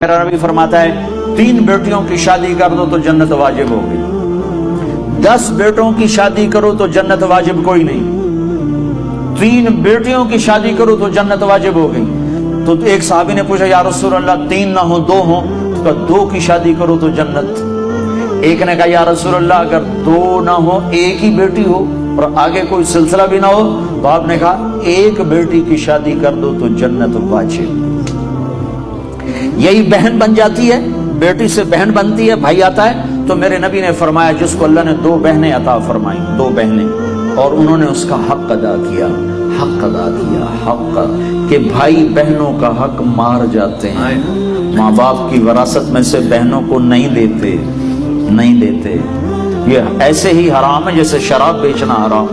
मेरा नबी फरमाता है 3 बेटियों की शादी कर दो तो जन्नत वाजिब हो गई, 10 बेटों की शादी करो तो जन्नत वाजिब कोई नहीं, 3 बेटियों की शादी करो तो जन्नत वाजिब हो गई। तो एक साहबी ने पूछा या रसूल अल्लाह 3 ना हो 2 हो, तो 2 की शादी करो तो जन्नत। एक ने कहा या रसूल अल्लाह अगर 2 ना हो, 1 ही बेटी हो और आगे कोई सिलसिला भी ना हो, तो आपने कहा 1 बेटी की शादी कर दो तो जन्नत वाजिब। यही बहन बन जाती है, बेटी से बहन बनती है, भाई आता है। तो मेरे नबी ने फरमाया जिसको अल्लाह ने 2 बहनें अता फरमाई, 2 बहनें, और उन्होंने उसका हक अदा किया, हक कि भाई बहनों का हक मार जाते हैं, माँ बाप की विरासत में से बहनों को नहीं देते। ये ऐसे ही हराम है जैसे शराब बेचना हराम,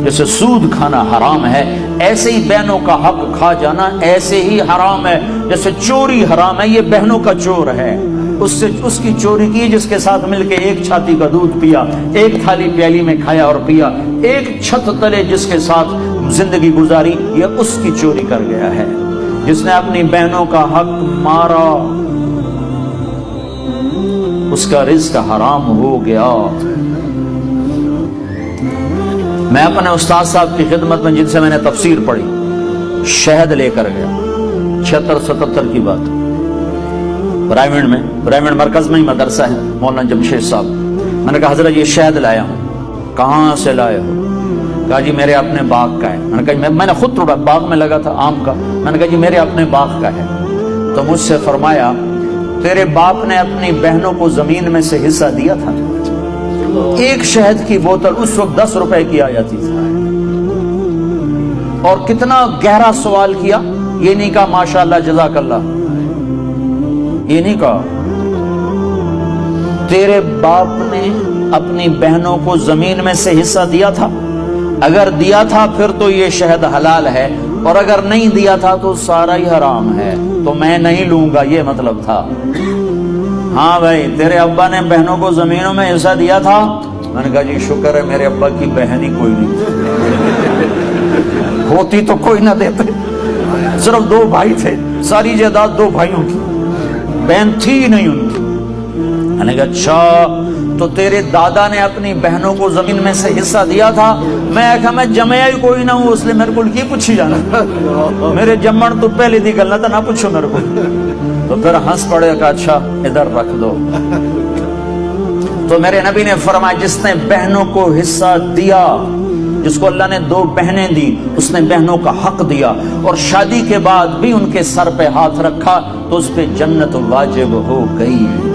जैसे सूद खाना हराम है, ऐसे ही बहनों का हक खा जाना ऐसे ही हराम है जैसे चोरी हराम है। ये बहनों का चोर है, उससे उसकी चोरी की जिसके साथ मिलके 1 छाती का दूध पिया, 1 थाली प्याली में खाया और पिया, 1 छत तले जिसके साथ जिंदगी गुजारी, ये उसकी चोरी कर गया है। जिसने अपनी बहनों का हक मारा उसका रिज़्क हराम हो गया। मैं अपने उस्ताद साहब की खिदमत में जिनसे मैंने तफसीर पढ़ी, शहद लेकर गया, 76-77 की बात, ब्राह्मण मरकज में ही मदरसा है, मौलाना जमशेद साहब। मैंने कहा हजरत ये शहद लाया हूँ। कहाँ से लाए हो? कहा जी मेरे अपने बाग का है। मैंने कहा मैंने खुद थोड़ा बाग में लगा था आम का। मैंने कहा जी मेरे अपने बाग का है। तो मुझसे फरमाया तेरे बाप ने अपनी बहनों को जमीन में से हिस्सा दिया था। 1 शहद की बोतल उस वक्त 10 रुपए की आ जाती थी। और कितना गहरा सवाल किया, ये नहीं कहा माशाअल्लाह जज़ाकल्लाह, ये नहीं कहा तेरे बाप ने अपनी बहनों को जमीन में से हिस्सा दिया था? अगर दिया था फिर तो ये शहद हलाल है, और अगर नहीं दिया था तो सारा ही हराम है, तो मैं नहीं लूंगा, ये मतलब था। हाँ भाई तेरे अब्बा ने बहनों को जमीनों में हिस्सा दिया था? मैंने कहा जी शुक्र है मेरे अब्बा की बहन ही कोई नहीं होती तो कोई ना देते। सिर्फ 2 भाई थे, सारी जायदाद 2 भाइयों की, बहन थी ही नहीं उनकी। मैंने कहा अच्छा तो तेरे दादा ने अपनी बहनों को जमीन में से हिस्सा दिया था? मैं जमया ही कोई ना हूं, इसलिए मेरे को की पूछी जाना, मेरे जम्मन तो पहले दी गल ना पूछो मेरे को। तो फिर हंस पड़े का अच्छा इधर रख दो। तो मेरे नबी ने फरमाया जिसने बहनों को हिस्सा दिया, जिसको अल्लाह ने 2 बहनें दी, उसने बहनों का हक दिया और शादी के बाद भी उनके सर पे हाथ रखा तो उस पे जन्नत वाजिब हो गई।